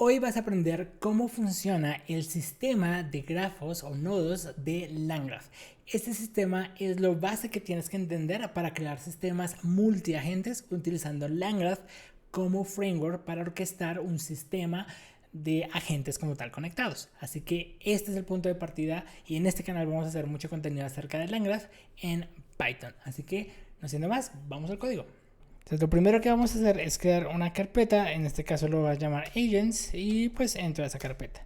Hoy vas a aprender cómo funciona el sistema de grafos o nodos de LangGraph. Este sistema es lo base que tienes que entender para crear sistemas multiagentes utilizando LangGraph como framework para orquestar un sistema de agentes como tal conectados. Así que este es el punto de partida y en este canal vamos a hacer mucho contenido acerca de LangGraph en Python. Así que no siendo más, vamos al código. Entonces lo primero que vamos a hacer es crear una carpeta, en este caso lo voy a llamar agents y pues entro a esa carpeta.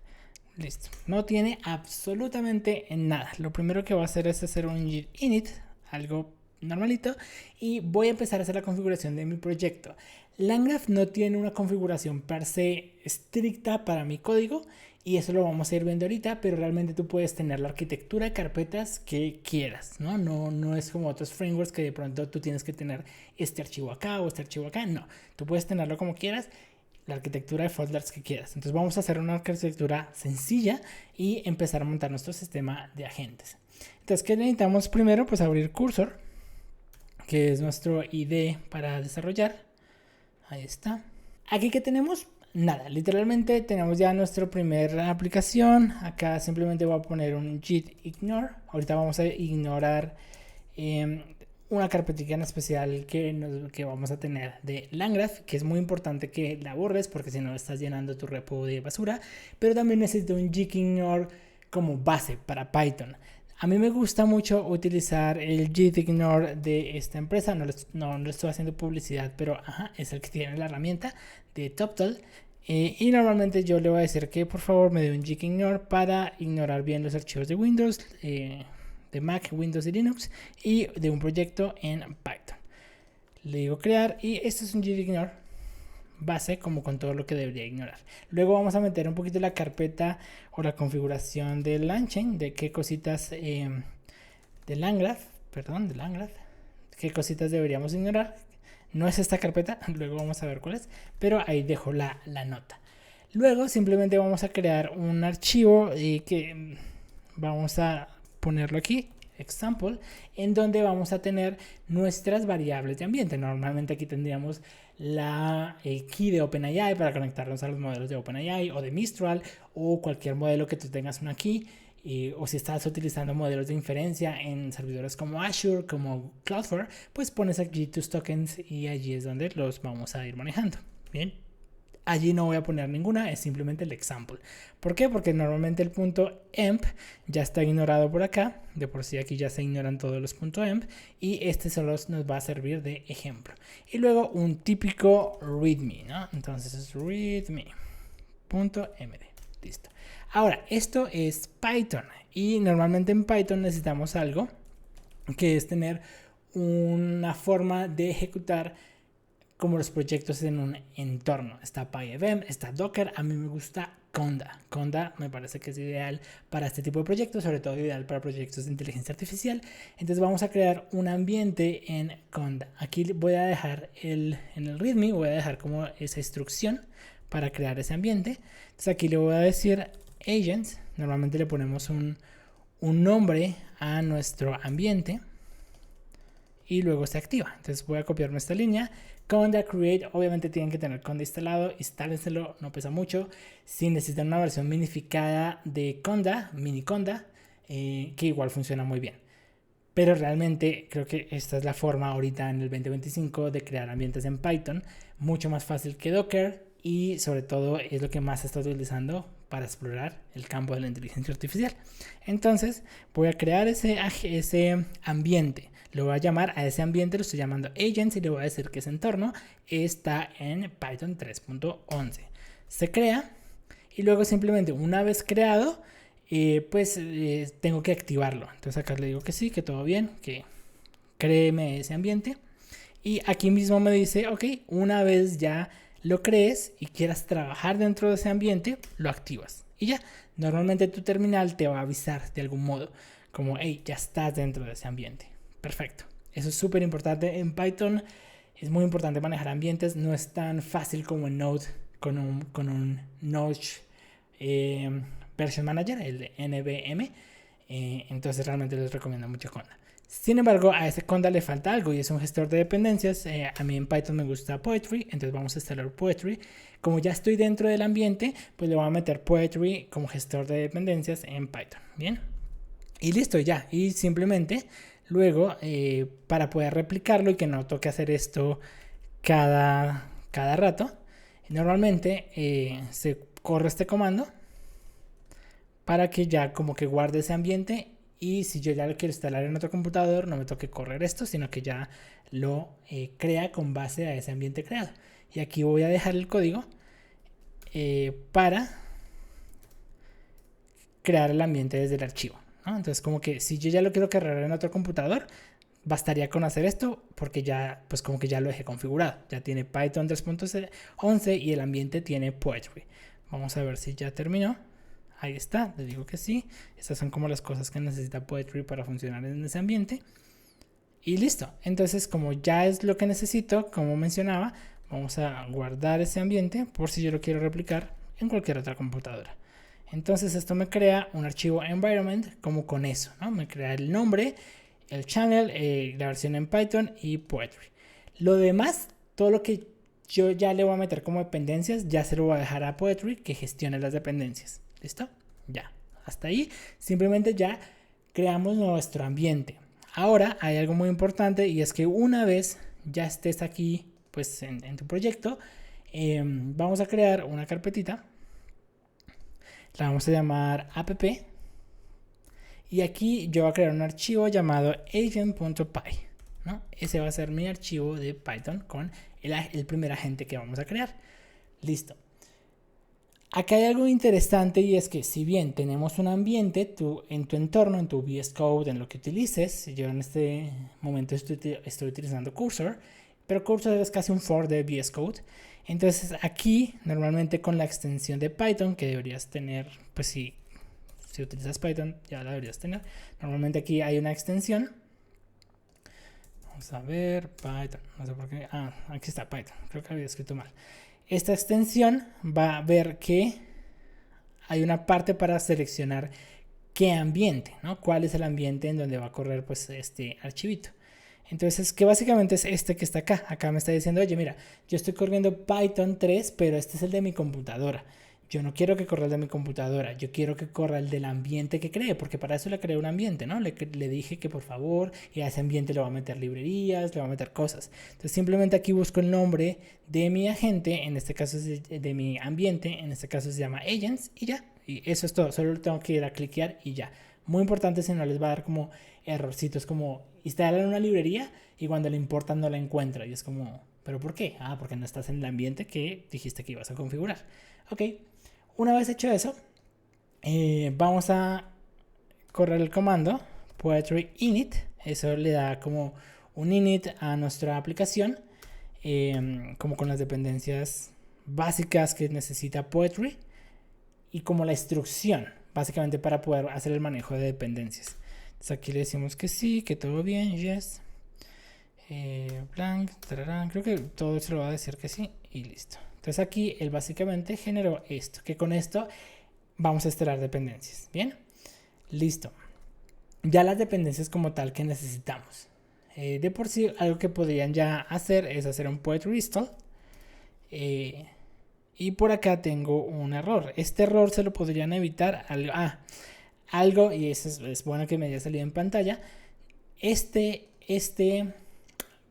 Listo, no tiene absolutamente nada. Lo primero que voy a hacer es hacer un git init, algo normalito, y voy a empezar a hacer la configuración de mi proyecto. LangGraph no tiene una configuración per se estricta para mi código y eso lo vamos a ir viendo ahorita, pero realmente tú puedes tener la arquitectura de carpetas que quieras, ¿no? No es como otros frameworks que de pronto tú tienes que tener este archivo acá o este archivo acá, no. Tú puedes tenerlo como quieras, la arquitectura de folders que quieras. Entonces vamos a hacer una arquitectura sencilla y empezar a montar nuestro sistema de agentes. Entonces, ¿qué necesitamos primero? Pues abrir Cursor, que es nuestro IDE para desarrollar. Ahí está. Aquí que tenemos nada, literalmente tenemos ya nuestra primera aplicación. Acá simplemente voy a poner un git ignore. Ahorita vamos a ignorar una carpetita en especial que vamos a tener de LangGraph, que es muy importante que la borres porque si no estás llenando tu repo de basura. Pero también necesito un git ignore como base para Python. A mí me gusta mucho utilizar el gitignore de esta empresa, no le estoy haciendo publicidad, pero es el que tiene la herramienta de TopTal. Y normalmente yo le voy a decir que por favor me dé un gitignore para ignorar bien los archivos de Windows, de Mac, Windows y Linux, y de un proyecto en Python. Le digo crear y este es un gitignore base como con todo lo que debería ignorar. Luego vamos a meter un poquito la carpeta o la configuración de LangChain, de qué cositas de LangGraph, qué cositas deberíamos ignorar. No es esta carpeta, luego vamos a ver cuál es, pero ahí dejo la nota. Luego simplemente vamos a crear un archivo que vamos a ponerlo aquí, example, en donde vamos a tener nuestras variables de ambiente. Normalmente aquí tendríamos la key de OpenAI para conectarnos a los modelos de OpenAI o de Mistral o cualquier modelo que tú tengas una key, o si estás utilizando modelos de inferencia en servidores como Azure, como Cloudflare, pues pones aquí tus tokens y allí es donde los vamos a ir manejando. Bien. Allí no voy a poner ninguna, es simplemente el example. ¿Por qué? Porque normalmente el punto .emp ya está ignorado por acá. De por sí aquí ya se ignoran todos los .emp. Y este solo nos va a servir de ejemplo. Y luego un típico readme, ¿no? Entonces es readme.md. Listo. Ahora, esto es Python. Y normalmente en Python necesitamos algo que es tener una forma de ejecutar como los proyectos en un entorno. Está PyEvent, está Docker, a mí me gusta Conda. Conda me parece que es ideal para este tipo de proyectos, sobre todo ideal para proyectos de inteligencia artificial. Entonces vamos a crear un ambiente en Conda. Aquí voy a dejar en el readme, voy a dejar como esa instrucción para crear ese ambiente. Entonces aquí le voy a decir agents, normalmente le ponemos un nombre a nuestro ambiente y luego se activa. Entonces voy a copiarme esta línea. Conda create, obviamente tienen que tener Conda instalado, instálenselo, no pesa mucho. Si necesitan una versión minificada de Conda, mini Conda, que igual funciona muy bien. Pero realmente creo que esta es la forma ahorita en el 2025 de crear ambientes en Python, mucho más fácil que Docker y sobre todo es lo que más se está utilizando para explorar el campo de la inteligencia artificial. Entonces voy a crear ese ambiente. Lo voy a llamar a ese ambiente, lo estoy llamando agents y le voy a decir que ese entorno está en Python 3.11. Se crea y luego simplemente una vez creado, tengo que activarlo. Entonces acá le digo que sí, que todo bien, que créeme ese ambiente. Y aquí mismo me dice, ok, una vez ya lo crees y quieras trabajar dentro de ese ambiente, lo activas. Y ya, normalmente tu terminal te va a avisar de algún modo, como, hey, ya estás dentro de ese ambiente. Perfecto. Eso es súper importante. En Python es muy importante manejar ambientes. No es tan fácil como en Node con un Node Version Manager, el de NVM. Entonces realmente les recomiendo mucho Conda. Sin embargo, a ese conda le falta algo y es un gestor de dependencias. A mí en Python me gusta Poetry, entonces vamos a instalar Poetry. Como ya estoy dentro del ambiente, pues le voy a meter Poetry como gestor de dependencias en Python. Bien, y listo ya. Y simplemente luego, para poder replicarlo y que no toque hacer esto cada rato, normalmente se corre este comando para que ya como que guarde ese ambiente, y si yo ya lo quiero instalar en otro computador no me toque correr esto, sino que ya lo crea con base a ese ambiente creado. Y aquí voy a dejar el código para crear el ambiente desde el archivo, ¿no? Entonces como que si yo ya lo quiero cargar en otro computador, bastaría con hacer esto porque ya pues como que ya lo dejé configurado, ya tiene Python 3.11 y el ambiente tiene Poetry. Vamos a ver si ya terminó. Ahí está, le digo que sí. Estas son como las cosas que necesita Poetry para funcionar en ese ambiente. Y listo. Entonces, como ya es lo que necesito, como mencionaba, vamos a guardar ese ambiente por si yo lo quiero replicar en cualquier otra computadora. Entonces esto me crea un archivo environment como con eso, ¿no? Me crea el nombre, el channel, la versión en Python y Poetry. Lo demás, todo lo que yo ya le voy a meter como dependencias, ya se lo voy a dejar a Poetry que gestione las dependencias. ¿Listo? Ya. Hasta ahí simplemente ya creamos nuestro ambiente. Ahora hay algo muy importante y es que una vez ya estés aquí pues en tu proyecto, vamos a crear una carpetita. La vamos a llamar app. Y aquí yo voy a crear un archivo llamado agent.py, ¿no? Ese va a ser mi archivo de Python con el primer agente que vamos a crear. Listo. Acá hay algo interesante y es que si bien tenemos un ambiente en tu entorno, en tu VS Code, en lo que utilices, yo en este momento estoy utilizando Cursor, pero Cursor es casi un for de VS Code. Entonces aquí normalmente con la extensión de Python que deberías tener, pues si utilizas Python ya la deberías tener. Normalmente aquí hay una extensión. Vamos a ver, Python, no sé por qué. Aquí está Python, creo que había escrito mal. Esta extensión va a ver que hay una parte para seleccionar qué ambiente, ¿no? Cuál es el ambiente en donde va a correr pues este archivito. Entonces, que básicamente es este que está acá. Acá me está diciendo, oye, mira, yo estoy corriendo Python 3, pero este es el de mi computadora. Yo no quiero que corra el de mi computadora, yo quiero que corra el del ambiente que cree, porque para eso le creé un ambiente, ¿no? Le dije que por favor, y a ese ambiente le va a meter librerías, le va a meter cosas. Entonces simplemente aquí busco el nombre de mi agente, en este caso es de mi ambiente, en este caso se llama agents, y ya. Y eso es todo, solo tengo que ir a cliquear y ya. Muy importante, si no les va a dar como errorcitos, como instalar una librería y cuando le importan no la encuentra. Y es como, ¿pero por qué? Porque no estás en el ambiente que dijiste que ibas a configurar. Ok. Una vez hecho eso, vamos a correr el comando Poetry init. Eso le da como un init a nuestra aplicación, como con las dependencias básicas que necesita Poetry y como la instrucción básicamente para poder hacer el manejo de dependencias. Entonces aquí le decimos que sí, que todo bien, yes, blank, tararán. Creo que todo se lo va a decir que sí y listo. Entonces aquí él básicamente generó esto, que con esto vamos a instalar dependencias. Bien, listo. Ya las dependencias como tal que necesitamos. De por sí algo que podrían ya hacer es hacer un Poetry install. Y por acá tengo un error. Este error se lo podrían evitar. Algo, y eso es bueno que me haya salido en pantalla. Este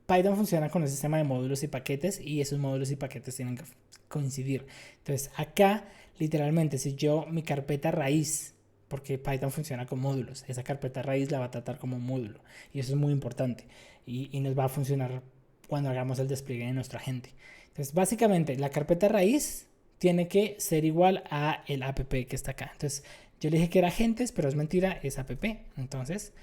Python funciona con el sistema de módulos y paquetes y esos módulos y paquetes tienen que coincidir. Entonces acá literalmente si yo mi carpeta raíz, porque Python funciona con módulos, esa carpeta raíz la va a tratar como un módulo y eso es muy importante y nos va a funcionar cuando hagamos el despliegue de nuestro agente. Entonces básicamente la carpeta raíz tiene que ser igual a el app que está acá. Entonces yo le dije que era agentes, pero es mentira, es app. Entonces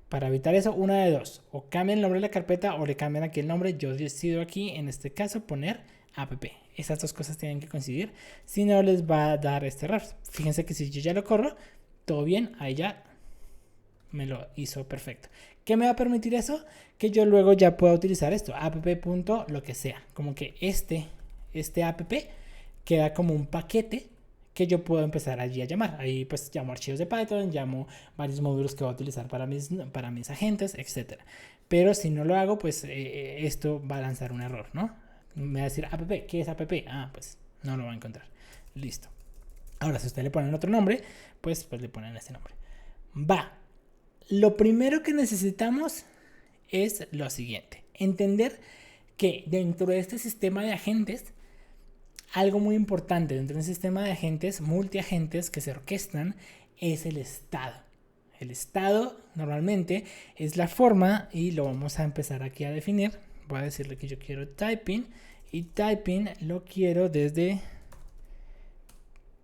para evitar eso, una de dos, o cambien el nombre de la carpeta o le cambian aquí el nombre. Yo decido aquí en este caso poner app. Esas dos cosas tienen que coincidir, si no les va a dar este error. Fíjense que si yo ya lo corro, todo bien, ahí ya me lo hizo perfecto. ¿Qué me va a permitir eso? Que yo luego ya pueda utilizar esto, app. Lo que sea, como que este app queda como un paquete que yo puedo empezar allí a llamar. Ahí pues llamo archivos de Python, llamo varios módulos que voy a utilizar para mis agentes, etc. Pero si no lo hago, pues esto va a lanzar un error, ¿no? Me va a decir app, ¿qué es app? Ah, pues no lo va a encontrar. Listo. Ahora, si ustedes le ponen otro nombre, pues le ponen ese nombre. Va. Lo primero que necesitamos es lo siguiente. Entender que dentro de este sistema de agentes, algo muy importante dentro de un sistema de agentes, multiagentes que se orquestan, es el estado. El estado normalmente es la forma, y lo vamos a empezar aquí a definir. Voy a decirle que yo quiero typing, y typing lo quiero desde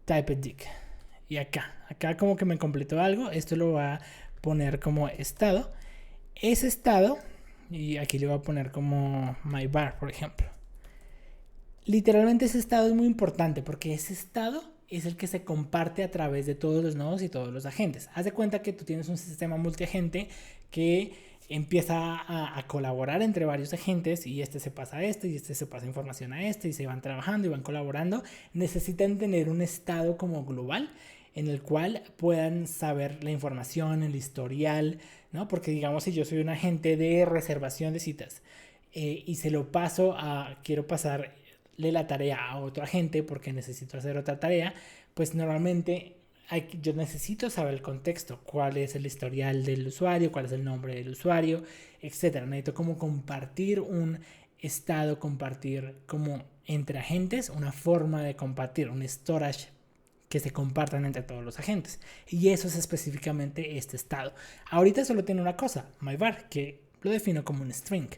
typedict. Y acá como que me completó algo. Esto lo va a poner como estado. Ese estado, y aquí le voy a poner como myvar, por ejemplo. Literalmente ese estado es muy importante porque ese estado es el que se comparte a través de todos los nodos y todos los agentes. Haz de cuenta que tú tienes un sistema multiagente que empieza a colaborar entre varios agentes, y este se pasa a este y este se pasa información a este, y se van trabajando y van colaborando. Necesitan tener un estado como global en el cual puedan saber la información, el historial, ¿no? Porque digamos, si yo soy un agente de reservación de citas y se lo paso quiero pasarle la tarea a otro agente porque necesito hacer otra tarea, pues normalmente yo necesito saber el contexto, cuál es el historial del usuario, cuál es el nombre del usuario, etcétera. Necesito como compartir un estado, compartir como entre agentes una forma de compartir, un storage que se compartan entre todos los agentes. Y eso es específicamente este estado. Ahorita solo tiene una cosa, myvar, que lo defino como un string,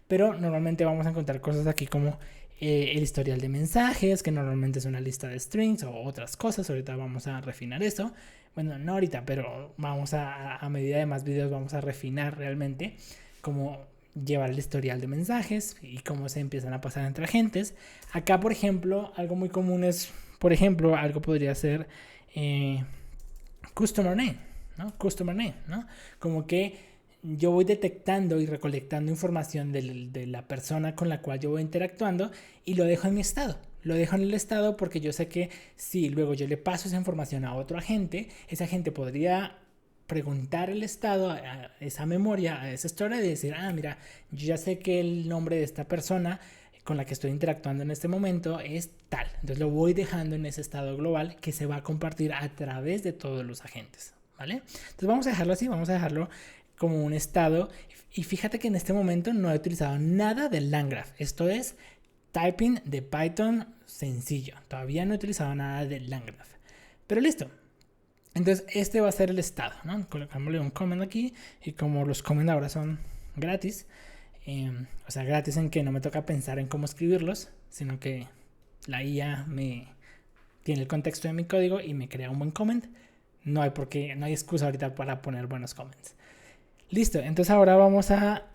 pero normalmente vamos a encontrar cosas aquí como el historial de mensajes, que normalmente es una lista de strings o otras cosas. Ahorita vamos a refinar eso. Bueno, no ahorita, pero vamos a medida de más videos vamos a refinar realmente cómo llevar el historial de mensajes y cómo se empiezan a pasar entre agentes. Acá, por ejemplo, algo muy común es, por ejemplo, algo podría ser customer name, ¿no? Customer name, ¿no? Como que yo voy detectando y recolectando información de la persona con la cual yo voy interactuando y lo dejo en mi estado. Lo dejo en el estado porque yo sé que si luego yo le paso esa información a otro agente, ese agente podría preguntar el estado a esa memoria, a esa historia, y decir, mira, yo ya sé que el nombre de esta persona con la que estoy interactuando en este momento es tal. Entonces lo voy dejando en ese estado global que se va a compartir a través de todos los agentes, ¿vale? Entonces vamos a dejarlo así, vamos a dejarlo como un estado. Y fíjate que en este momento no he utilizado nada del Landgraph. Esto es typing de Python sencillo. Todavía no he utilizado nada del Landgraph. Pero listo. Entonces este va a ser el estado, ¿no? Colocámosle un comment aquí. Y como los comments ahora son gratis, o sea, gratis en que no me toca pensar en cómo escribirlos, sino que la IA tiene el contexto de mi código y me crea un buen comment. No hay excusa ahorita para poner buenos comments. Listo, entonces ahora vamos a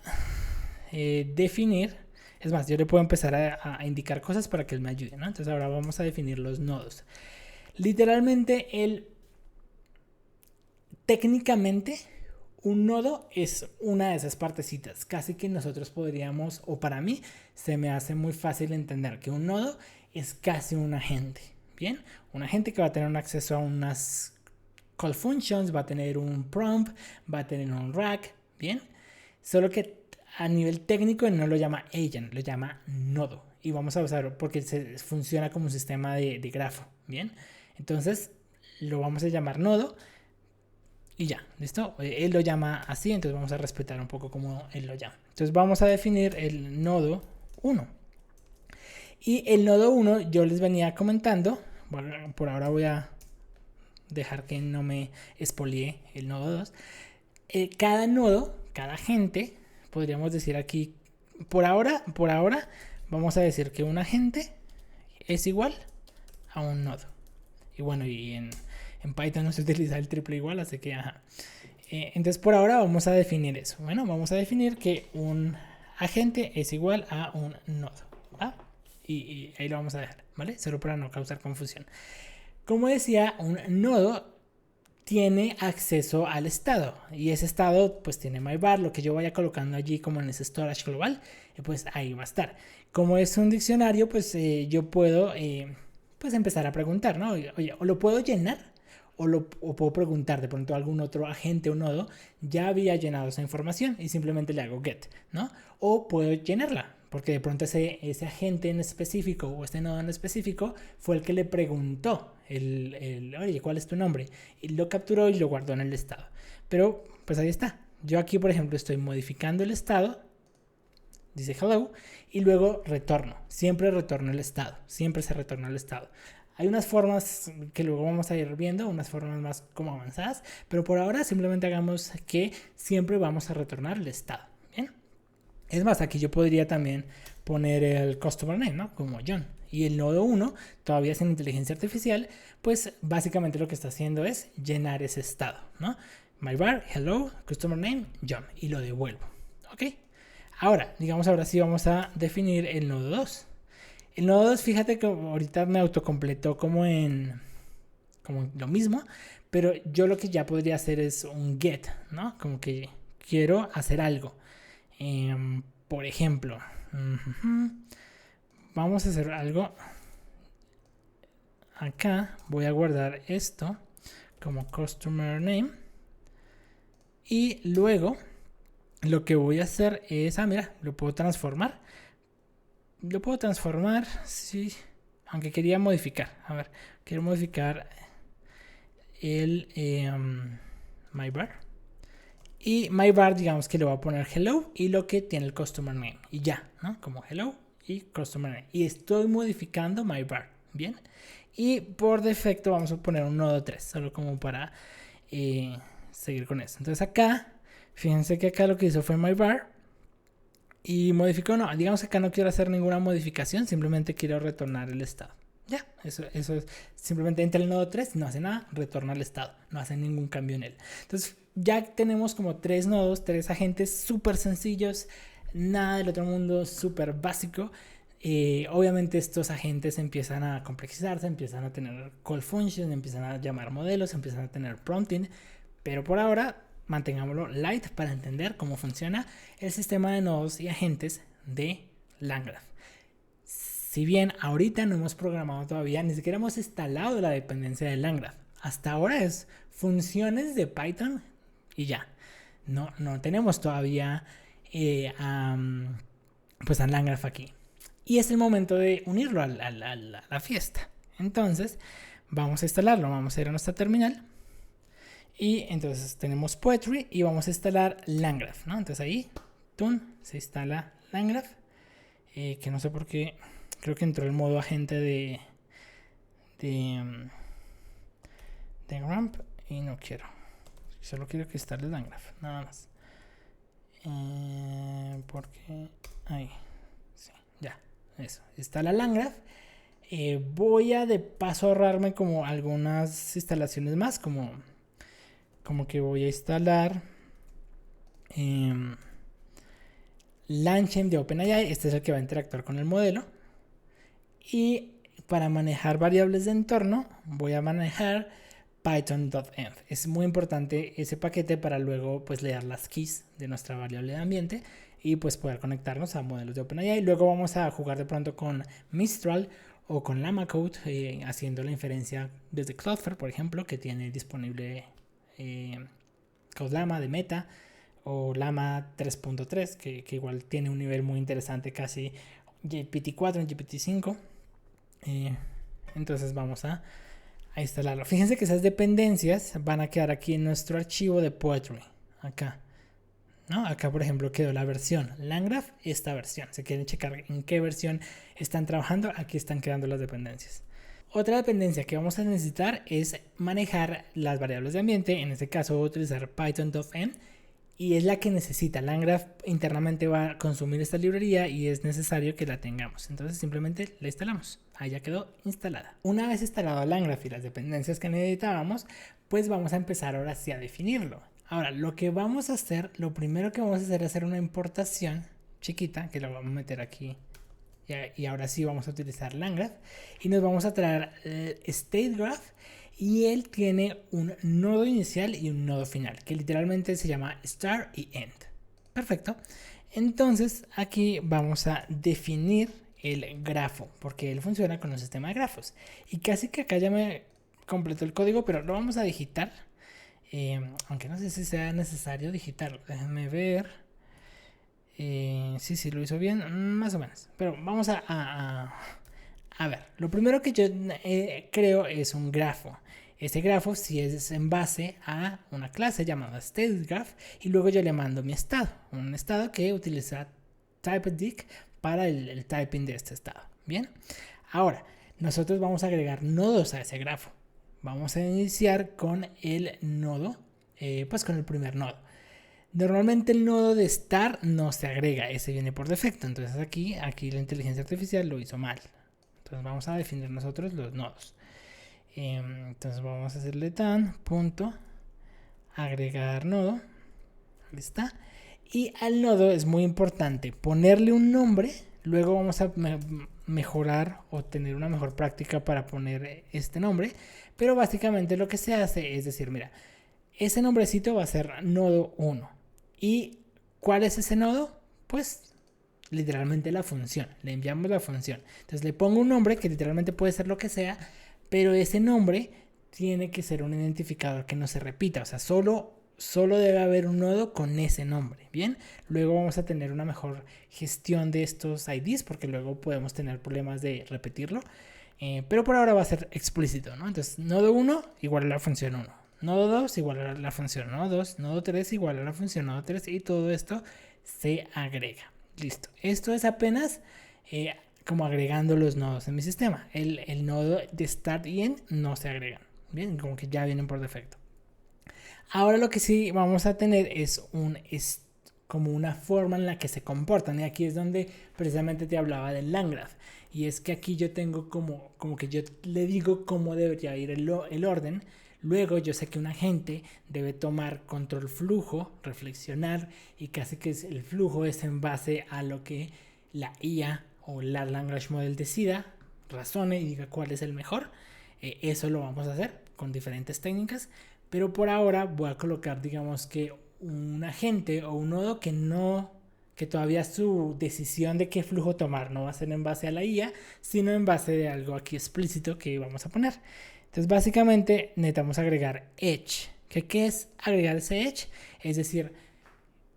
definir. Es más, yo le puedo empezar a indicar cosas para que él me ayude, ¿no? Entonces ahora vamos a definir los nodos. Literalmente, técnicamente, un nodo es una de esas partecitas. Casi que nosotros podríamos, o para mí, se me hace muy fácil entender que un nodo es casi un agente. Bien, un agente que va a tener un acceso a unas call functions, va a tener un prompt, va a tener un rack, bien. Solo que a nivel técnico no lo llama agent, lo llama nodo. Y vamos a usarlo porque funciona como un sistema de grafo, bien. Entonces lo vamos a llamar nodo y ya, ¿listo? Él lo llama así, entonces vamos a respetar un poco como él lo llama. Entonces vamos a definir el nodo 1. Y el nodo 1 yo les venía comentando, bueno, por ahora voy a dejar que no me expolie el nodo 2. Cada nodo, cada agente, podríamos decir aquí, por ahora, vamos a decir que un agente es igual a un nodo. Y bueno, y en Python no se utiliza el triple igual, así que entonces por ahora vamos a definir eso. Bueno, vamos a definir que un agente es igual a un nodo, ¿va? Y ahí lo vamos a dejar, ¿vale? Solo para no causar confusión. Como decía, un nodo tiene acceso al estado, y ese estado pues tiene myvar. Lo que yo vaya colocando allí como en ese storage global, pues ahí va a estar. Como es un diccionario, pues yo puedo pues empezar a preguntar, ¿no? Oye, o lo puedo llenar o puedo preguntar, de pronto algún otro agente o nodo ya había llenado esa información y simplemente le hago get, ¿no? O puedo llenarla, porque de pronto ese agente en específico o este nodo en específico fue el que le preguntó oye, ¿cuál es tu nombre? Y lo capturó y lo guardó en el estado. Pero pues ahí está. Yo aquí, por ejemplo, estoy modificando el estado, dice hello, y luego retorno. Siempre retorno el estado, siempre se retorna el estado. Hay unas formas que luego vamos a ir viendo, unas formas más como avanzadas, pero por ahora simplemente hagamos que siempre vamos a retornar el estado. Bien. Es más, aquí yo podría también poner el customer name, ¿no? Como John. Y el nodo 1, todavía sin inteligencia artificial, pues básicamente lo que está haciendo es llenar ese estado, ¿no? myvar, hello, customer name, John. Y lo devuelvo. ¿Ok? Ahora, digamos, ahora sí vamos a definir el nodo 2. El nodo 2, fíjate que ahorita me autocompletó como lo mismo, pero yo lo que ya podría hacer es un get, ¿no? Como que quiero hacer algo. Por ejemplo, vamos a hacer algo. Acá voy a guardar esto como customer name. Y luego lo que voy a hacer es, mira, lo puedo transformar. Lo puedo transformar, sí, aunque quería modificar. A ver, quiero modificar el myvar. Y myvar, digamos que le voy a poner hello y lo que tiene el customer name. Y ya, ¿no? Como hello y customer name. Y estoy modificando myvar, ¿bien? Y por defecto vamos a poner un nodo 3, solo como para seguir con eso. Entonces acá, fíjense que acá lo que hizo fue myvar. Y modificó, no, digamos que acá no quiero hacer ninguna modificación, simplemente quiero retornar el estado. Ya, eso es, simplemente entra el nodo 3, no hace nada, retorna el estado, no hace ningún cambio en él. Entonces ya tenemos como 3 nodos, 3 agentes súper sencillos, nada del otro mundo, súper básico. Obviamente estos agentes empiezan a complejizarse, empiezan a tener call functions, empiezan a llamar modelos, empiezan a tener prompting, pero por ahora mantengámoslo light para entender cómo funciona el sistema de nodos y agentes de LangGraph. Si bien ahorita no hemos programado todavía, ni siquiera hemos instalado la dependencia de LangGraph. Hasta ahora es funciones de Python y ya. No tenemos todavía pues a LangGraph aquí. Y es el momento de unirlo a la fiesta. Entonces vamos a instalarlo, vamos a ir a nuestra terminal. Y entonces tenemos Poetry y vamos a instalar LangGraph, ¿no? Entonces ahí, se instala LangGraph. Que no sé por qué, creo que entró el modo agente de Ramp y no quiero. Solo quiero que instale LangGraph, nada más. Porque ahí, sí, ya, eso. Instala LangGraph. Voy a de paso ahorrarme como algunas instalaciones más, como que voy a instalar LangChain de OpenAI. Este es el que va a interactuar con el modelo. Y para manejar variables de entorno voy a manejar python.env. Es muy importante ese paquete para luego pues leer las keys de nuestra variable de ambiente y pues poder conectarnos a modelos de OpenAI. Luego vamos a jugar de pronto con Mistral o con LlamaCode, haciendo la inferencia desde Cloudflare, por ejemplo, que tiene disponible Codellama de Meta o Llama 3.3 que igual tiene un nivel muy interesante, casi GPT-4 en GPT-5. Entonces vamos a instalarlo. Fíjense que esas dependencias van a quedar aquí en nuestro archivo de Poetry, acá, ¿no? Acá por ejemplo quedó la versión LangGraph, esta versión. Si quieren checar en qué versión están trabajando, aquí están quedando las dependencias. Otra dependencia que vamos a necesitar es manejar las variables de ambiente. En este caso voy a utilizar python.env y es la que necesita. LangGraph internamente va a consumir esta librería y es necesario que la tengamos. Entonces simplemente la instalamos. Ahí ya quedó instalada. Una vez instalado LangGraph y las dependencias que necesitábamos, pues vamos a empezar ahora sí a definirlo. Ahora, lo que vamos a hacer, lo primero que vamos a hacer es hacer una importación chiquita, que la vamos a meter aquí. Y ahora sí vamos a utilizar LangGraph y nos vamos a traer StateGraph, y él tiene un nodo inicial y un nodo final que literalmente se llama start y end. Perfecto. Entonces aquí vamos a definir el grafo, porque él funciona con un sistema de grafos. Y casi que acá ya me completó el código, pero lo vamos a digitar. Aunque no sé si sea necesario digitarlo. Déjenme ver. Sí, lo hizo bien, más o menos. Pero vamos a ver. Lo primero que yo creo es un grafo. Este grafo si es en base a una clase llamada stateGraph y luego yo le mando mi estado. Un estado que utiliza typedict para el typing de este estado. Bien. Ahora, nosotros vamos a agregar nodos a ese grafo. Vamos a iniciar con el nodo, pues con el primer nodo. Normalmente el nodo de start no se agrega, ese viene por defecto. Entonces aquí la inteligencia artificial lo hizo mal. Entonces vamos a definir nosotros los nodos. Entonces vamos a hacerle tan punto agregar nodo. Ahí está. Y al nodo es muy importante ponerle un nombre. Luego vamos a mejorar o tener una mejor práctica para poner este nombre. Pero básicamente lo que se hace es decir, mira, ese nombrecito va a ser nodo 1. ¿Y cuál es ese nodo? Pues literalmente la función. Le enviamos la función. Entonces le pongo un nombre que literalmente puede ser lo que sea, pero ese nombre tiene que ser un identificador que no se repita. O sea, solo debe haber un nodo con ese nombre. Bien, luego vamos a tener una mejor gestión de estos IDs porque luego podemos tener problemas de repetirlo. Pero por ahora va a ser explícito, ¿no? Entonces, nodo 1 igual a la función 1. Nodo 2 igual a la función nodo 2. Nodo 3 igual a la función nodo 3. Y todo esto se agrega. Listo. Esto es apenas como agregando los nodos en mi sistema. El nodo de start y end no se agregan. Bien, como que ya vienen por defecto. Ahora lo que sí vamos a tener es como una forma en la que se comportan. Y aquí es donde precisamente te hablaba del LangGraph. Y es que aquí yo tengo como que yo le digo cómo debería ir el orden. Luego yo sé que un agente debe tomar control flujo, reflexionar y casi que el flujo es en base a lo que la IA o la Language Model decida, razone y diga cuál es el mejor. Eso lo vamos a hacer con diferentes técnicas. Pero por ahora voy a colocar, digamos que un agente o un nodo que todavía su decisión de qué flujo tomar no va a ser en base a la IA, sino en base a algo aquí explícito que vamos a poner. Entonces básicamente necesitamos agregar edge. ¿Qué es agregar ese edge? Es decir,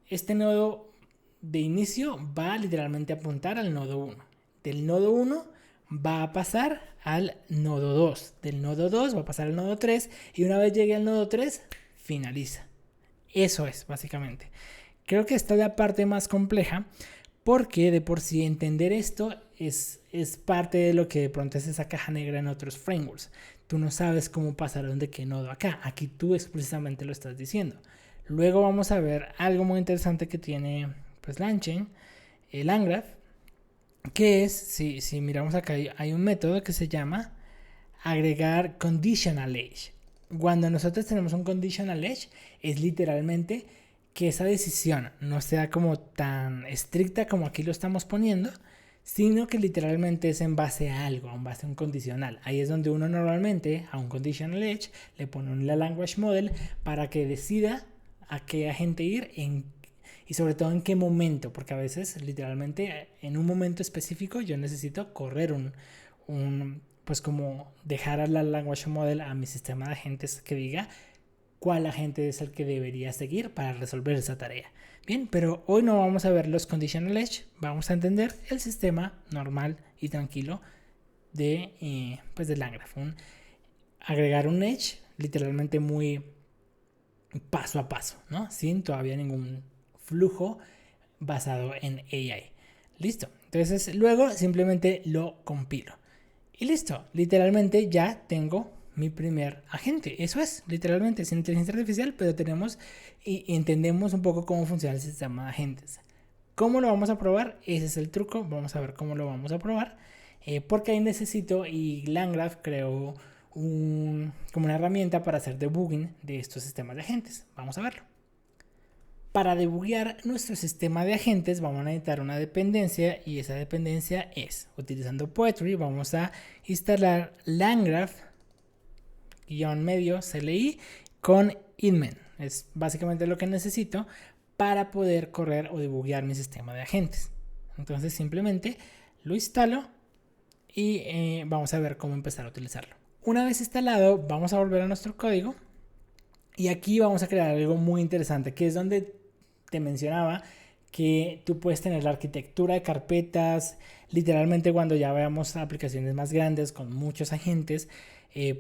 este nodo de inicio va literalmente a apuntar al nodo 1. Del nodo 1 va a pasar al nodo 2. Del nodo 2 va a pasar al nodo 3. Y una vez llegue al nodo 3, finaliza. Eso es, básicamente. Creo que esta es la parte más compleja. Porque de por sí entender esto es parte de lo que de pronto es esa caja negra en otros frameworks. Tú no sabes cómo pasaron de qué nodo acá. Aquí tú explícitamente lo estás diciendo. Luego vamos a ver algo muy interesante que tiene pues LangChain, el LangGraph, que es, si miramos acá, hay un método que se llama agregar conditional edge. Cuando nosotros tenemos un conditional edge, es literalmente que esa decisión no sea como tan estricta como aquí lo estamos poniendo, sino que literalmente es en base a algo, en base a un condicional. Ahí es donde uno normalmente a un conditional edge le pone una language model para que decida a qué agente ir y sobre todo en qué momento, porque a veces literalmente en un momento específico yo necesito correr pues como dejar a la language model a mi sistema de agentes que diga cuál agente es el que debería seguir para resolver esa tarea. Bien, pero hoy no vamos a ver los conditional edge, vamos a entender el sistema normal y tranquilo de LangGraph. Agregar un edge literalmente muy paso a paso, ¿no? Sin todavía ningún flujo basado en AI. Listo. Entonces luego simplemente lo compilo. Y listo. Literalmente ya tengo mi primer agente. Eso es, literalmente, es inteligencia artificial, pero tenemos y entendemos un poco cómo funciona el sistema de agentes. ¿Cómo lo vamos a probar? Ese es el truco. Vamos a ver cómo lo vamos a probar. Porque ahí necesito, y LangGraph creó como una herramienta para hacer debugging de estos sistemas de agentes. Vamos a verlo. Para debuguear nuestro sistema de agentes vamos a necesitar una dependencia y esa dependencia es, utilizando Poetry, vamos a instalar LangGraph -medio CLI con Inmen. Es básicamente lo que necesito para poder correr o debuguear mi sistema de agentes. Entonces simplemente lo instalo y vamos a ver cómo empezar a utilizarlo. Una vez instalado, vamos a volver a nuestro código y aquí vamos a crear algo muy interesante, que es donde te mencionaba que tú puedes tener la arquitectura de carpetas. Literalmente, cuando ya veamos aplicaciones más grandes con muchos agentes,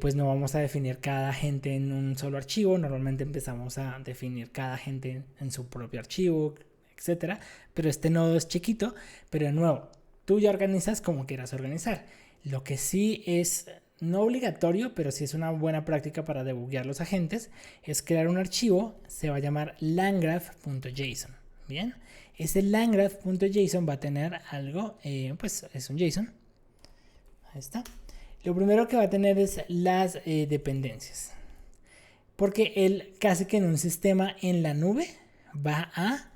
pues no vamos a definir cada agente en un solo archivo. Normalmente empezamos a definir cada agente en su propio archivo, etcétera. Pero este nodo es chiquito. Pero de nuevo, tú ya organizas como quieras organizar. Lo que sí es no obligatorio, pero sí es una buena práctica para debuguear los agentes, es crear un archivo. Se va a llamar landgraph.json. Bien, ese landgraph.json va a tener algo, pues es un JSON. Ahí está. Lo primero que va a tener es las dependencias, porque él casi que en un sistema en la nube va a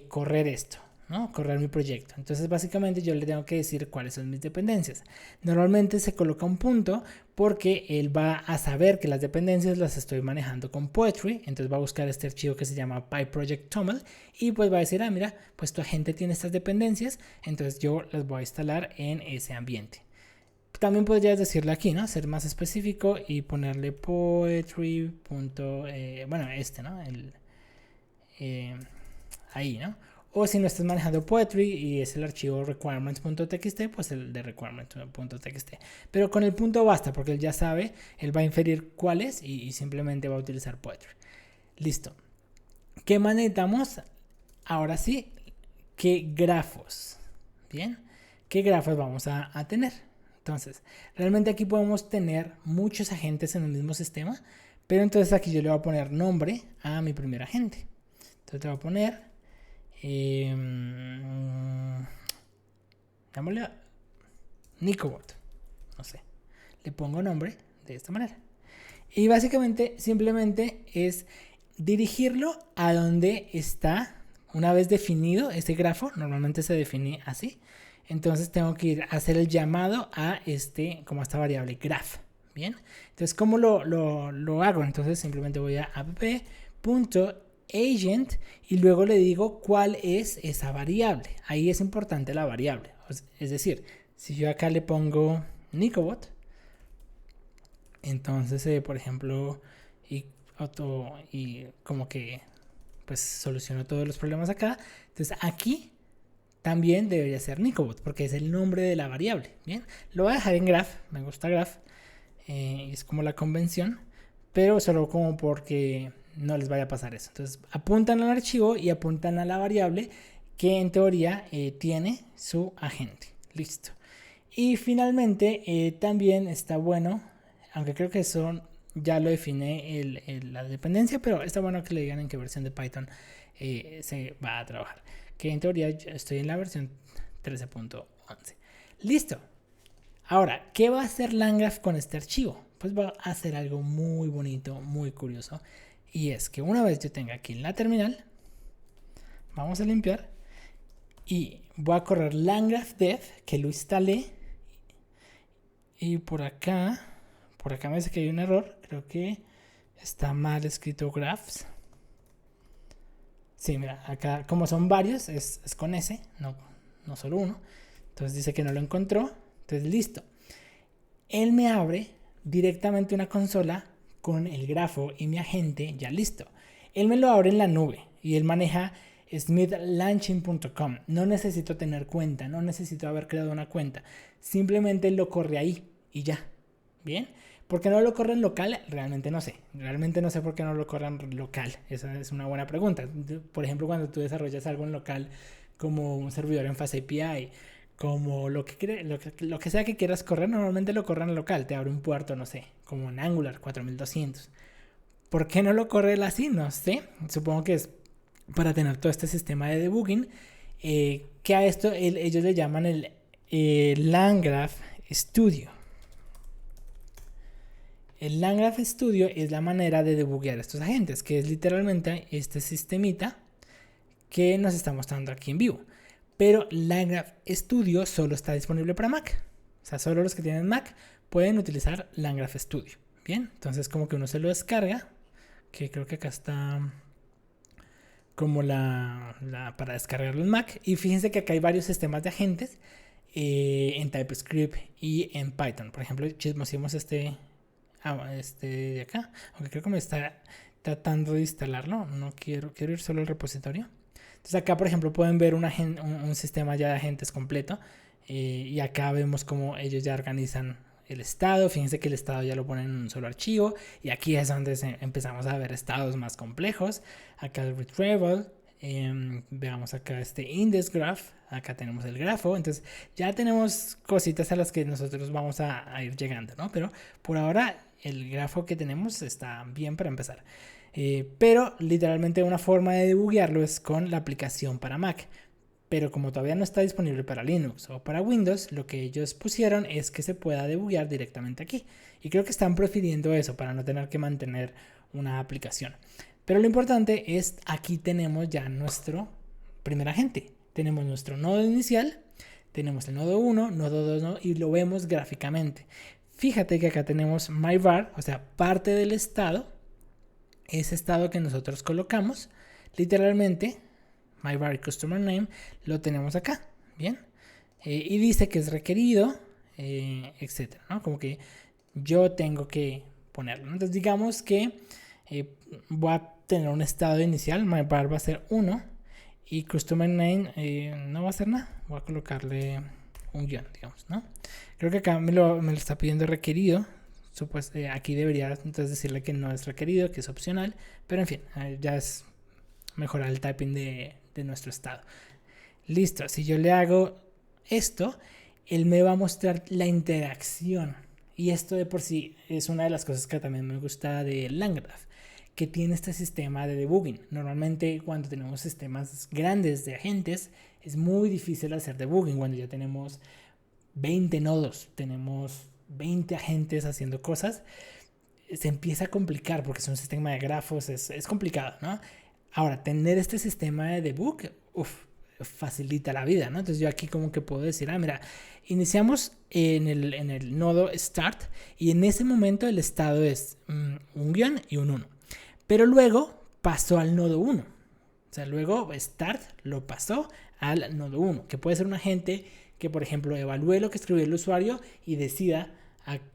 correr esto, ¿no? Correr mi proyecto. Entonces básicamente yo le tengo que decir cuáles son mis dependencias. Normalmente se coloca un punto porque él va a saber que las dependencias las estoy manejando con Poetry. Entonces va a buscar este archivo que se llama PyProject.toml y pues va a decir, ah, mira, pues tu agente tiene estas dependencias, entonces yo las voy a instalar en ese ambiente. También podrías decirle aquí, ¿no? Ser más específico y ponerle poetry. Bueno, ¿no? Ahí, ¿no? O si no estás manejando Poetry y es el archivo requirements.txt, pues el de requirements.txt. Pero con el punto basta, porque él ya sabe, él va a inferir cuál es y simplemente va a utilizar Poetry. Listo. ¿Qué más necesitamos? Ahora sí, ¿qué grafos? Bien, ¿qué grafos vamos a tener? Entonces, realmente aquí podemos tener muchos agentes en el mismo sistema, pero entonces aquí yo le voy a poner nombre a mi primer agente. Entonces le voy a poner, llamémosle Nicobot, no sé, le pongo nombre de esta manera. Y básicamente simplemente es dirigirlo a donde está. Una vez definido este grafo, normalmente se define así. Entonces tengo que ir a hacer el llamado a como esta variable graph. Bien, entonces ¿cómo lo hago? Entonces simplemente voy a app.agent y luego le digo cuál es esa variable. Ahí es importante la variable. Es decir, si yo acá le pongo Nicobot, entonces por ejemplo, y como que pues soluciono todos los problemas acá. Entonces aquí también debería ser Nicobot, porque es el nombre de la variable. Bien, lo voy a dejar en graph, me gusta graph, es como la convención, pero solo como porque no les vaya a pasar eso. Entonces apuntan al archivo y apuntan a la variable que en teoría tiene su agente. Listo. Y finalmente también está bueno, aunque creo que eso ya lo define la dependencia, pero está bueno que le digan en qué versión de Python se va a trabajar. Que en teoría estoy en la versión 13.11. Listo. Ahora, ¿qué va a hacer Landgraph con este archivo? Pues va a hacer algo muy bonito, muy curioso. Y es que una vez yo tenga aquí en la terminal, vamos a limpiar y voy a correr Landgraph dev, que lo instalé. Y por acá me dice que hay un error. Creo que está mal escrito graphs. Sí, mira, acá como son varios, es con S, no solo uno. Entonces dice que no lo encontró. Entonces listo. Él me abre directamente una consola con el grafo y mi agente ya listo. Él me lo abre en la nube y él maneja smithlanching.com. No necesito tener cuenta, no necesito haber creado una cuenta. Simplemente lo corre ahí y ya. Bien. ¿Por qué no lo corre en local? Realmente no sé. Realmente no sé por qué no lo corren local. Esa es una buena pregunta. Por ejemplo, cuando tú desarrollas algo en local, como un servidor en Fast API, como lo que sea que quieras correr, normalmente lo corren en local. Te abre un puerto, no sé, como en Angular 4200. ¿Por qué no lo corre así? No sé. Supongo que es para tener todo este sistema de debugging. Que a esto ellos le llaman el Landgraph Studio. El Landgraph Studio es la manera de debuguear estos agentes, que es literalmente este sistemita que nos está mostrando aquí en vivo. Pero Landgraph Studio solo está disponible para Mac. O sea, solo los que tienen Mac pueden utilizar Landgraph Studio. Bien, entonces como que uno se lo descarga, que creo que acá está como para descargarlo en Mac. Y fíjense que acá hay varios sistemas de agentes. en TypeScript y en Python. Por ejemplo, chismoseamos este de acá, aunque creo que me está tratando de instalarlo. No quiero ir solo al repositorio. Entonces acá, por ejemplo, pueden ver un sistema ya de agentes completo. Y acá vemos cómo ellos ya organizan el estado. Fíjense que el estado ya lo ponen en un solo archivo. Y aquí es donde empezamos a ver estados más complejos. Acá el retrieval. Veamos acá este index graph. Acá tenemos el grafo. Entonces ya tenemos cositas a las que nosotros vamos a ir llegando, ¿no? Pero por ahora el grafo que tenemos está bien para empezar. Pero literalmente una forma de debuguearlo es con la aplicación para Mac. Pero como todavía no está disponible para Linux o para Windows, lo que ellos pusieron es que se pueda debuguear directamente aquí. Y creo que están prefiriendo eso para no tener que mantener una aplicación. Pero lo importante es, aquí tenemos ya nuestro primer agente. Tenemos nuestro nodo inicial, tenemos el nodo 1, nodo 2 y lo vemos gráficamente. Fíjate que acá tenemos myvar, o sea, parte del estado, ese estado que nosotros colocamos, literalmente, myvar customer name, lo tenemos acá, ¿bien? Y dice que es requerido, etcétera, ¿no? Como que yo tengo que ponerlo. Entonces digamos que voy a tener un estado inicial, myvar va a ser 1 y customer name no va a ser nada. Voy a colocarle un guión, digamos, ¿no? Creo que acá me lo está pidiendo requerido. Aquí debería entonces decirle que no es requerido, que es opcional, pero en fin, ya es mejorar el typing de nuestro estado. Listo, si yo le hago esto, él me va a mostrar la interacción. Y esto de por sí es una de las cosas que también me gusta de LangGraph, que tiene este sistema de debugging. Normalmente cuando tenemos sistemas grandes de agentes es muy difícil hacer debugging. Cuando ya tenemos 20 nodos, tenemos 20 agentes haciendo cosas, se empieza a complicar porque es un sistema de grafos, es complicado, ¿no? Ahora, tener este sistema de debug, facilita la vida, ¿no? Entonces yo aquí como que puedo decir, mira, iniciamos en el nodo start y en ese momento el estado es un guión y un 1. Pero luego pasó al nodo 1. O sea, luego start lo pasó al nodo 1, que puede ser un agente que, por ejemplo, evalúe lo que escribió el usuario y decida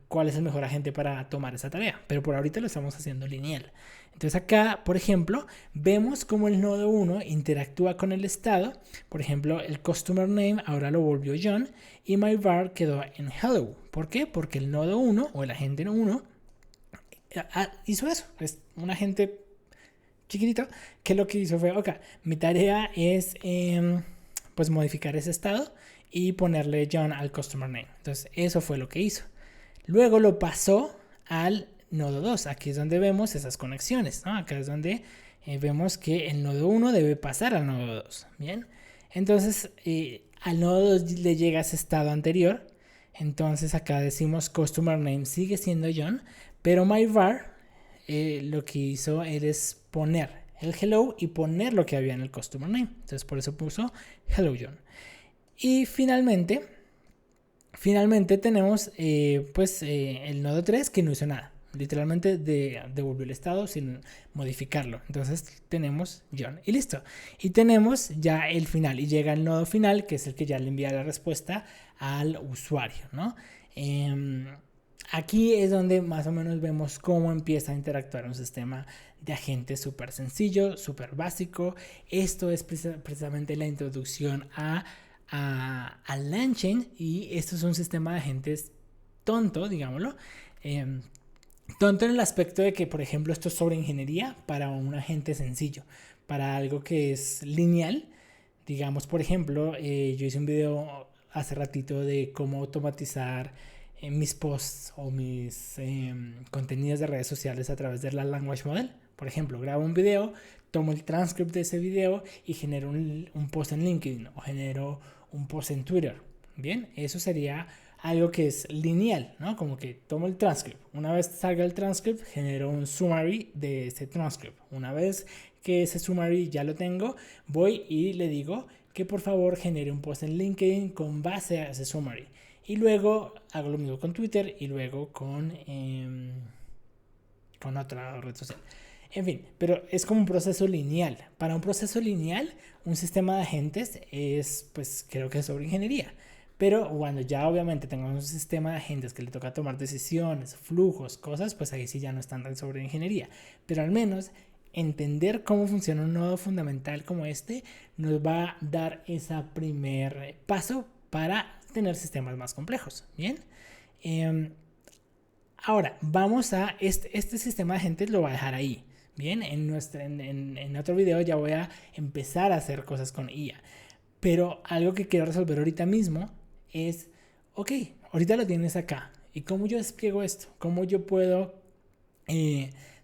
cuál es el mejor agente para tomar esa tarea. Pero por ahorita lo estamos haciendo lineal. Entonces acá, por ejemplo, vemos cómo el nodo 1 interactúa con el estado. Por ejemplo, el customer name ahora lo volvió John y myvar quedó en hello. ¿Por qué? Porque el nodo 1 o el agente 1 hizo eso. Es un agente chiquitito que lo que hizo fue, ok, mi tarea es pues modificar ese estado y ponerle John al customer name. Entonces eso fue lo que hizo. Luego lo pasó al nodo 2. Aquí es donde vemos esas conexiones, ¿no? Acá es donde vemos que el nodo 1 debe pasar al nodo 2. Bien. Entonces al nodo 2 le llega ese estado anterior. Entonces acá decimos customer name sigue siendo John, pero myvar lo que hizo es poner el hello y poner lo que había en el customer name. Entonces por eso puso hello John. Y finalmente tenemos el nodo 3 que no hizo nada. Literalmente devolvió el estado sin modificarlo. Entonces tenemos John y listo. Y tenemos ya el final. Y llega el nodo final, que es el que ya le envía la respuesta al usuario, ¿no? Aquí es donde más o menos vemos cómo empieza a interactuar un sistema de agentes súper sencillo, súper básico. Esto es precisamente la introducción a LangChain, y esto es un sistema de agentes tonto, digámoslo. Tonto en el aspecto de que, por ejemplo, esto es sobre ingeniería para un agente sencillo, para algo que es lineal. Digamos, por ejemplo, yo hice un video hace ratito de cómo automatizar mis posts o mis contenidos de redes sociales a través de la Language Model. Por ejemplo, grabo un video, tomo el transcript de ese video y genero un post en LinkedIn o genero un post en Twitter. Bien, eso sería algo que es lineal, ¿no? Como que tomo el transcript. Una vez salga el transcript, genero un summary de ese transcript. Una vez que ese summary ya lo tengo, voy y le digo que por favor genere un post en LinkedIn con base a ese summary. Y luego hago lo mismo con Twitter y luego con otra red social. En fin, pero es como un proceso lineal. Para un proceso lineal, un sistema de agentes es, pues creo que es sobre ingeniería. Pero cuando ya obviamente tengamos un sistema de agentes que le toca tomar decisiones, flujos, cosas, pues ahí sí ya no están tan sobre ingeniería. Pero al menos entender cómo funciona un nodo fundamental como este nos va a dar ese primer paso para tener sistemas más complejos. Bien. Ahora, vamos a este sistema de agentes lo voy a dejar ahí. Bien, en otro video ya voy a empezar a hacer cosas con IA. Pero algo que quiero resolver ahorita mismo es, ok, ahorita lo tienes acá. ¿Y cómo yo despliego esto? ¿Cómo yo puedo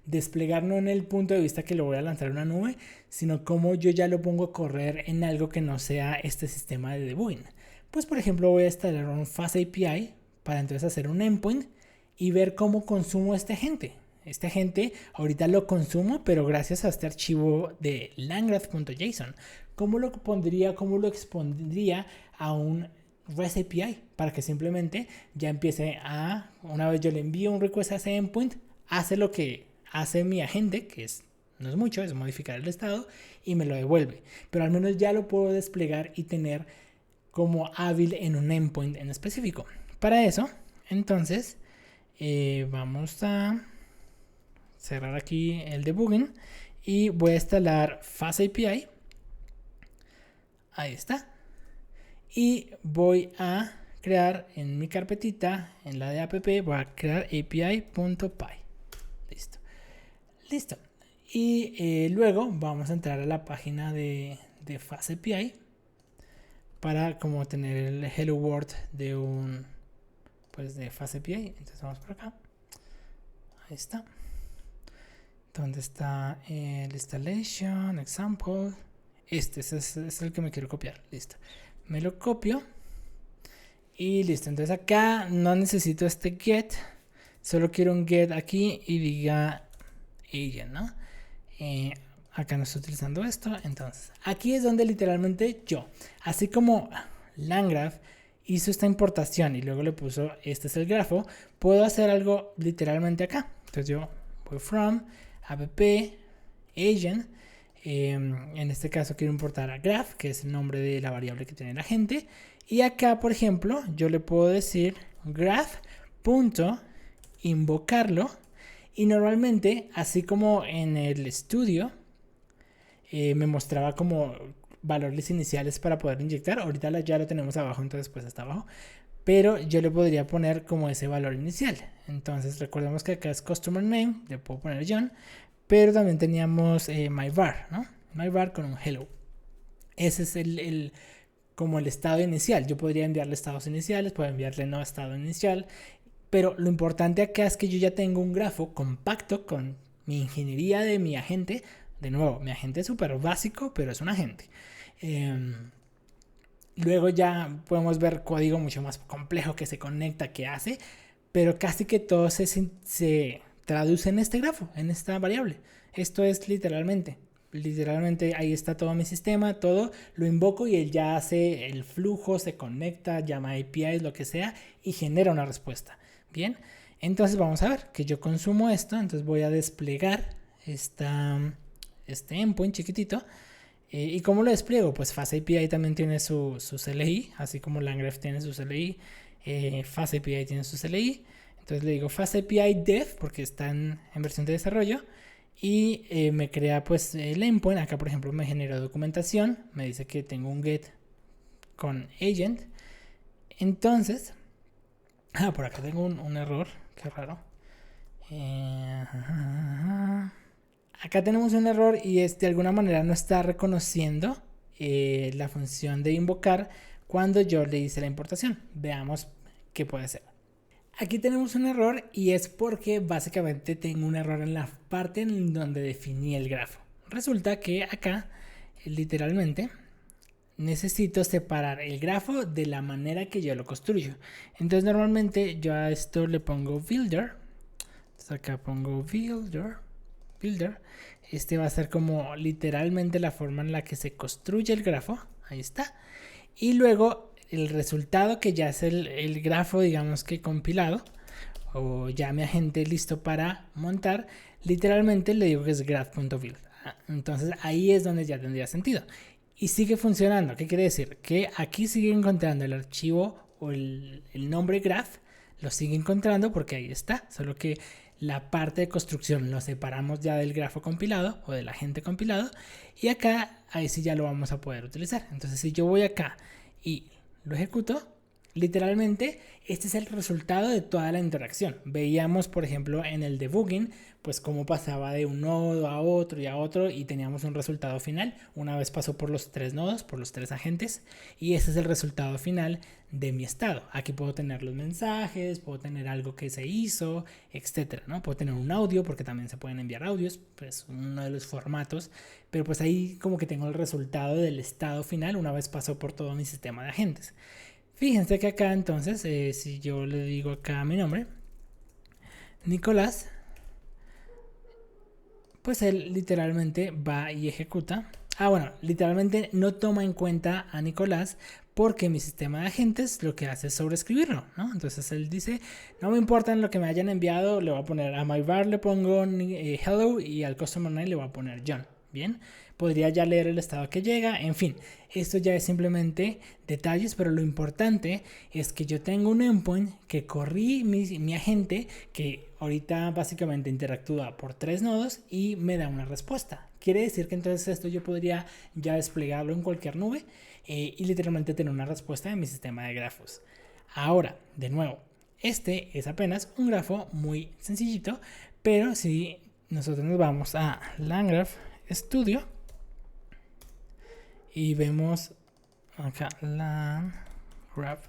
desplegar no en el punto de vista que lo voy a lanzar en una nube, sino cómo yo ya lo pongo a correr en algo que no sea este sistema de debugging? Pues por ejemplo voy a instalar un FastAPI para entonces hacer un endpoint y ver cómo consumo este agente. Este agente ahorita lo consumo, pero gracias a este archivo de langgraph.json. ¿Cómo lo pondría, cómo lo expondría a un REST API? Para que simplemente ya empiece a, una vez yo le envío un request a ese endpoint, hace lo que hace mi agente, que no es mucho, es modificar el estado, y me lo devuelve. Pero al menos ya lo puedo desplegar y tener como hábil en un endpoint en específico. Para eso, entonces, vamos a cerrar aquí el debugging y voy a instalar FastAPI. Ahí está. Y voy a crear en mi carpetita, en la de app, voy a crear api.py. Listo. Listo. Y luego vamos a entrar a la página de FastAPI para como tener el hello world de un pues de FastAPI. Entonces vamos por acá. Ahí está. ¿Dónde está el installation example? Este es el que me quiero copiar. Listo. Me lo copio. Y listo. Entonces acá no necesito este get. Solo quiero un get aquí y diga agent, ¿no? Acá no estoy utilizando esto. Entonces aquí es donde literalmente yo, así como Landgraph hizo esta importación y luego le puso este es el grafo, puedo hacer algo literalmente acá. Entonces yo voy from app agent. En este caso quiero importar a graph, que es el nombre de la variable que tiene la agente. Y acá, por ejemplo, yo le puedo decir graph.invocarlo. Y normalmente, así como en el estudio, me mostraba como valores iniciales para poder inyectar. Ahorita ya lo tenemos abajo, entonces pues está abajo. Pero yo le podría poner como ese valor inicial. Entonces recordemos que acá es customer name, le puedo poner John. Pero también teníamos myvar, ¿no? Myvar con un hello. Ese es como el estado inicial. Yo podría enviarle estados iniciales, puedo enviarle no estado inicial. Pero lo importante acá es que yo ya tengo un grafo compacto con mi ingeniería de mi agente. De nuevo, mi agente es súper básico, pero es un agente. Luego ya podemos ver código mucho más complejo que se conecta, que hace. Pero casi que todo se traduce en este grafo, en esta variable. Esto es literalmente ahí está todo mi sistema, todo lo invoco y él ya hace el flujo, se conecta, llama APIs, lo que sea y genera una respuesta. Bien, entonces vamos a ver que yo consumo esto, entonces voy a desplegar este endpoint chiquitito. ¿Y cómo lo despliego? Pues FastAPI también tiene su CLI, así como Landgraph tiene su CLI, FastAPI tiene su CLI. Entonces le digo FastAPI dev porque está en versión de desarrollo y me crea pues el endpoint. Acá por ejemplo me genera documentación, me dice que tengo un get con agent. Entonces, por acá tengo un error, qué raro. Acá tenemos un error y de alguna manera no está reconociendo la función de invocar cuando yo le hice la importación. Veamos qué puede ser. Aquí tenemos un error y es porque básicamente tengo un error en la parte en donde definí el grafo. Resulta que acá literalmente necesito separar el grafo de la manera que yo lo construyo. Entonces normalmente yo a esto le pongo builder. Entonces acá pongo builder. Este va a ser como literalmente la forma en la que se construye el grafo. Ahí está. Y luego el resultado que ya es el grafo, digamos que compilado, o ya mi agente listo para montar, literalmente le digo que es graph.build. Entonces ahí es donde ya tendría sentido. y sigue funcionando. ¿Qué quiere decir? Que aquí sigue encontrando el archivo o el nombre graph, lo sigue encontrando porque ahí está, solo que la parte de construcción lo separamos ya del grafo compilado o del agente compilado, y acá ahí sí ya lo vamos a poder utilizar. Entonces si yo voy acá y lo ejecuto, literalmente este es el resultado de toda la interacción. Veíamos por ejemplo en el debugging pues cómo pasaba de un nodo a otro y a otro, y teníamos un resultado final una vez pasó por los 3 nodos, por los 3 agentes, y ese es el resultado final de mi estado. Aquí puedo tener los mensajes, puedo tener algo que se hizo, etcétera, ¿no? Puedo tener un audio porque también se pueden enviar audios, pues uno de los formatos, pero pues ahí como que tengo el resultado del estado final una vez pasó por todo mi sistema de agentes. Fíjense que acá entonces, si yo le digo acá mi nombre, Nicolás, pues él literalmente va y ejecuta. Bueno, literalmente no toma en cuenta a Nicolás porque mi sistema de agentes lo que hace es sobreescribirlo, ¿no? Entonces él dice, no me importa lo que me hayan enviado, le voy a poner a myvar, le pongo hello, y al customer name le voy a poner John. Bien, podría ya leer el estado que llega, en fin, esto ya es simplemente detalles, pero lo importante es que yo tengo un endpoint que corrí mi agente, que ahorita básicamente interactúa por 3 nodos y me da una respuesta. Quiere decir que entonces esto yo podría ya desplegarlo en cualquier nube y literalmente tener una respuesta de mi sistema de grafos. Ahora, de nuevo, este es apenas un grafo muy sencillito, pero si nosotros nos vamos a LangGraph Studio y vemos acá LangGraph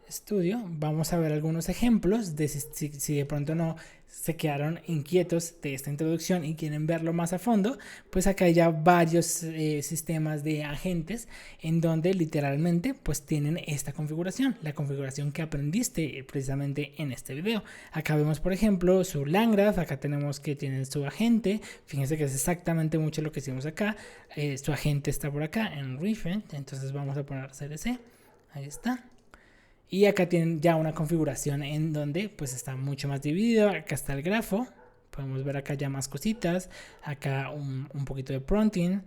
Studio, vamos a ver algunos ejemplos de si de pronto no se quedaron inquietos de esta introducción y quieren verlo más a fondo, pues acá hay ya varios sistemas de agentes en donde literalmente pues tienen esta configuración, la configuración que aprendiste precisamente en este video. Acá vemos por ejemplo su LangGraph, acá tenemos que tienen su agente, fíjense que es exactamente mucho lo que hicimos acá, su agente está por acá en reference, entonces vamos a poner CDC, ahí está. Y acá tienen ya una configuración en donde pues está mucho más dividido. Acá está el grafo, podemos ver acá ya más cositas, acá un poquito de prompting,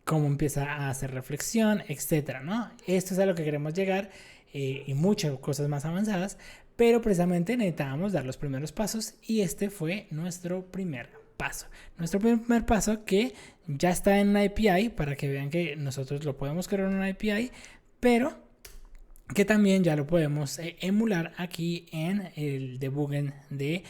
cómo empieza a hacer reflexión, etcétera, ¿no? Esto es a lo que queremos llegar, y muchas cosas más avanzadas, pero precisamente necesitábamos dar los primeros pasos y este fue nuestro primer paso. Nuestro primer paso que ya está en una API, para que vean que nosotros lo podemos crear en una API, pero que también ya lo podemos emular aquí en el debugging de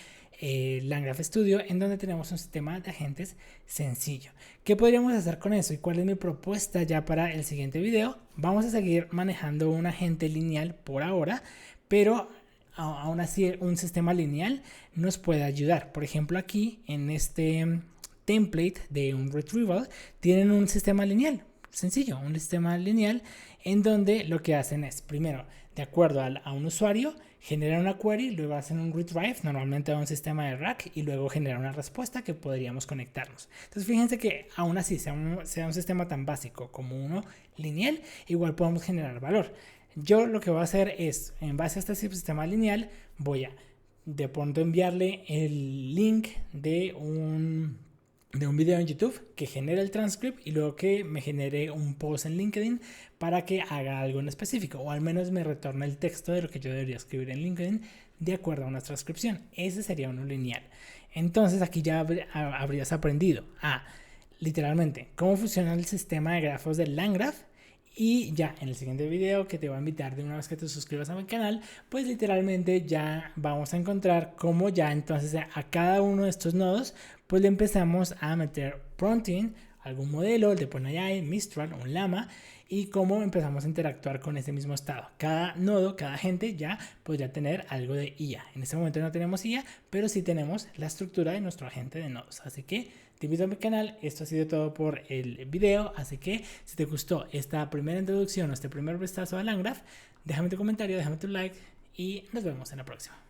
LangGraph Studio, en donde tenemos un sistema de agentes sencillo. ¿Qué podríamos hacer con eso y cuál es mi propuesta ya para el siguiente video? Vamos a seguir manejando un agente lineal por ahora, pero aún así un sistema lineal nos puede ayudar. Por ejemplo, aquí en este template de un retrieval tienen un sistema lineal sencillo, un sistema lineal en donde lo que hacen es, primero, de acuerdo a un usuario, generan una query, luego hacen un retrieve, normalmente a un sistema de rack, y luego generan una respuesta que podríamos conectarnos. Entonces fíjense que aún así, sea un sistema tan básico como uno lineal, igual podemos generar valor. Yo lo que voy a hacer es, en base a este sistema lineal, voy a de pronto enviarle el link de un video en YouTube que genere el transcript y luego que me genere un post en LinkedIn para que haga algo en específico, o al menos me retorne el texto de lo que yo debería escribir en LinkedIn de acuerdo a una transcripción. Ese sería uno lineal. Entonces aquí ya habrías aprendido literalmente cómo funciona el sistema de grafos del LangGraph. Y ya en el siguiente video, que te voy a invitar de una vez que te suscribas a mi canal, pues literalmente ya vamos a encontrar cómo ya entonces a cada uno de estos nodos pues le empezamos a meter prompting, algún modelo, el de OpenAI, Mistral, un Llama, y cómo empezamos a interactuar con ese mismo estado. Cada nodo, cada agente ya podría tener algo de IA. En este momento no tenemos IA, pero sí tenemos la estructura de nuestro agente de nodos. Así que te invito a mi canal. Esto ha sido todo por el video. Así que si te gustó esta primera introducción o este primer vistazo a LangGraph, déjame tu comentario, déjame tu like y nos vemos en la próxima.